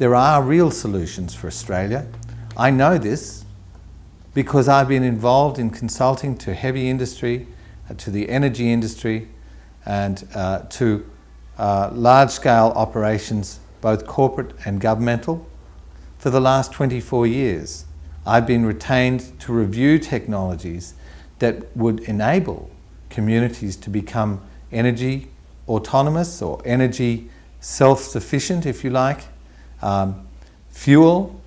there are real solutions for Australia. I know this because I've been involved in consulting to heavy industry, to the energy industry, and to large-scale operations, both corporate and governmental. For the last 24 years, I've been retained to review technologies that would enable communities to become energy autonomous or energy self-sufficient, if you like, fuel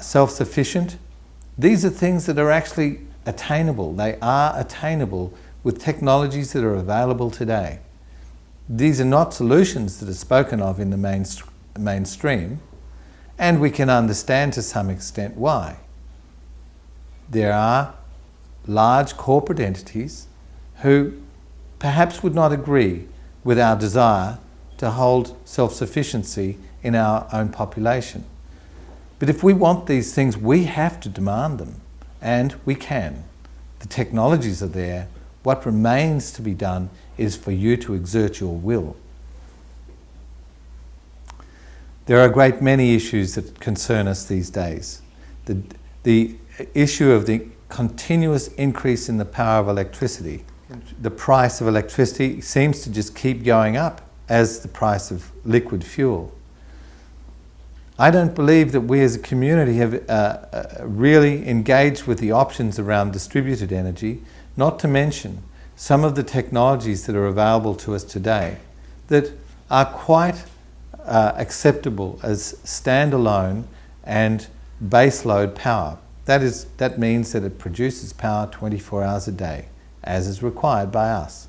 self-sufficient. These are things that are actually attainable. They are attainable with technologies that are available today. These are not solutions that are spoken of in the mainstream, and we can understand to some extent why. There are large corporate entities who perhaps would not agree with our desire to hold self-sufficiency in our own population. But if we want these things, we have to demand them, and we can. The technologies are there. What remains to be done is for you to exert your will. There are a great many issues that concern us these days. The issue of the continuous increase in the power of electricity. The price of electricity seems to just keep going up as the price of liquid fuel. I don't believe that we as a community have really engaged with the options around distributed energy, not to mention some of the technologies that are available to us today that are quite acceptable as standalone and baseload power. That means that it produces power 24 hours a day, as is required by us.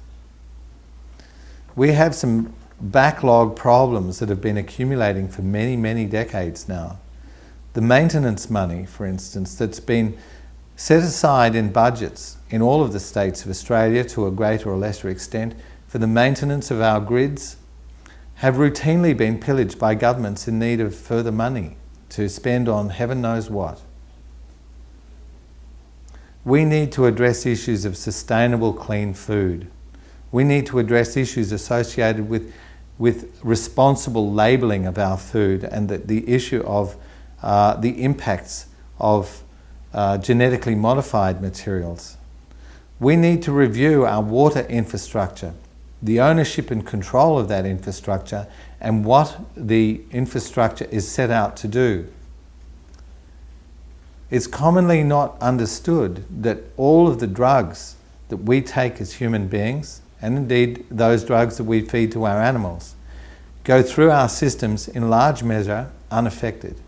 We have some backlog problems that have been accumulating for many, many decades now. The maintenance money, for instance, that's been set aside in budgets in all of the states of Australia to a greater or lesser extent for the maintenance of our grids have routinely been pillaged by governments in need of further money to spend on heaven knows what. We need to address issues of sustainable, clean food. We need to address issues associated with responsible labelling of our food and the issue of the impacts of genetically modified materials. We need to review our water infrastructure, the ownership and control of that infrastructure, and what the infrastructure is set out to do. It's commonly not understood that all of the drugs that we take as human beings, and indeed those drugs that we feed to our animals, go through our systems in large measure unaffected.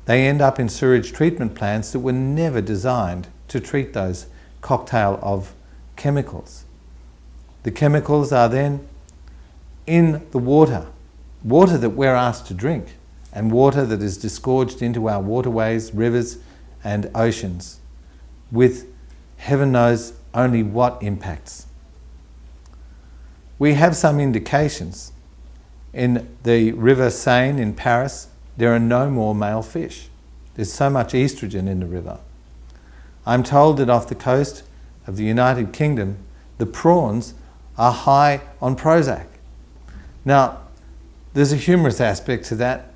They end up in sewage treatment plants that were never designed to treat those cocktail of chemicals. The chemicals are then in the water that we're asked to drink, and water that is disgorged into our waterways, rivers and oceans with heaven knows only what impacts. We have some indications. In the River Seine in Paris, there are no more male fish. There's so much estrogen in the river. I'm told that off the coast of the United Kingdom, the prawns are high on Prozac. Now, there's a humorous aspect to that,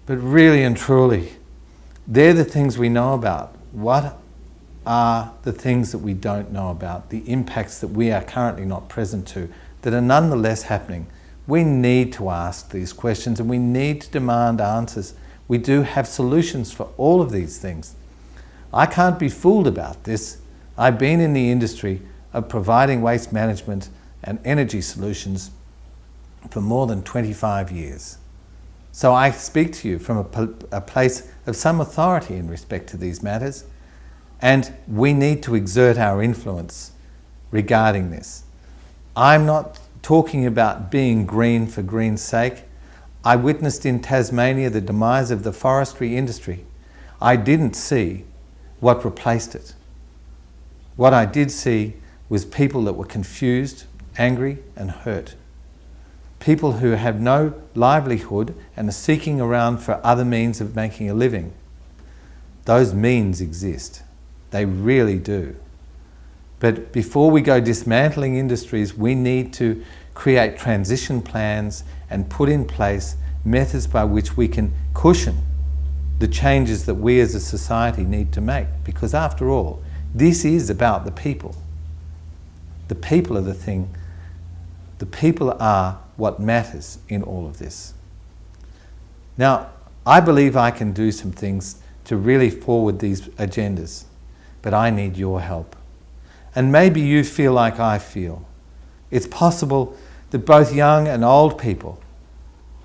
but really and truly, they're the things we know about. What are the things that we don't know about, the impacts that we are currently not present to, that are nonetheless happening? We need to ask these questions and we need to demand answers. We do have solutions for all of these things. I can't be fooled about this. I've been in the industry of providing waste management and energy solutions for more than 25 years. So I speak to you from a place of some authority in respect to these matters, and we need to exert our influence regarding this. I'm not talking about being green for green's sake. I witnessed in Tasmania the demise of the forestry industry. I didn't see what replaced it. What I did see was people that were confused, angry and hurt. People who have no livelihood and are seeking around for other means of making a living. Those means exist. They really do. But before we go dismantling industries, we need to create transition plans and put in place methods by which we can cushion the changes that we as a society need to make. Because after all, this is about the people. The people are the thing. The people are what matters in all of this. Now, I believe I can do some things to really forward these agendas, but I need your help. And maybe you feel like I feel. It's possible that both young and old people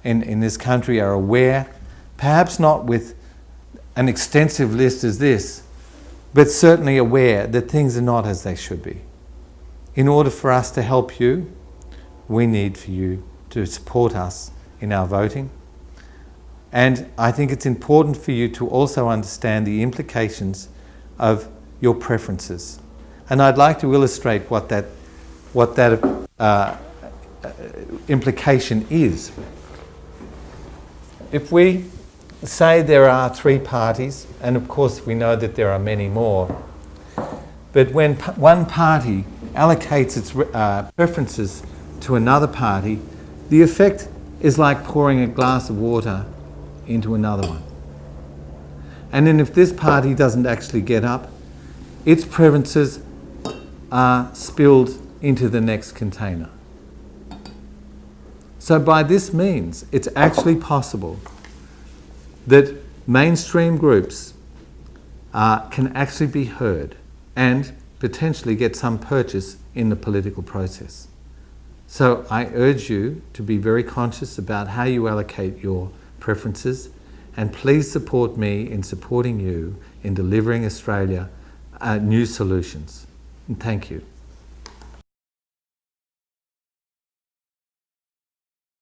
in this country are aware, perhaps not with an extensive list as this, but certainly aware that things are not as they should be. In order for us to help you, we need for you to support us in our voting. And I think it's important for you to also understand the implications of your preferences. And I'd like to illustrate what that implication is. If we say there are 3 parties, and of course we know that there are many more, but when one party allocates its preferences to another party, the effect is like pouring a glass of water into another one. And then if this party doesn't actually get up, its preferences are spilled into the next container. So by this means, it's actually possible that mainstream groups can actually be heard and potentially get some purchase in the political process. So I urge you to be very conscious about how you allocate your preferences, and please support me in supporting you in delivering Australia new solutions. And thank you.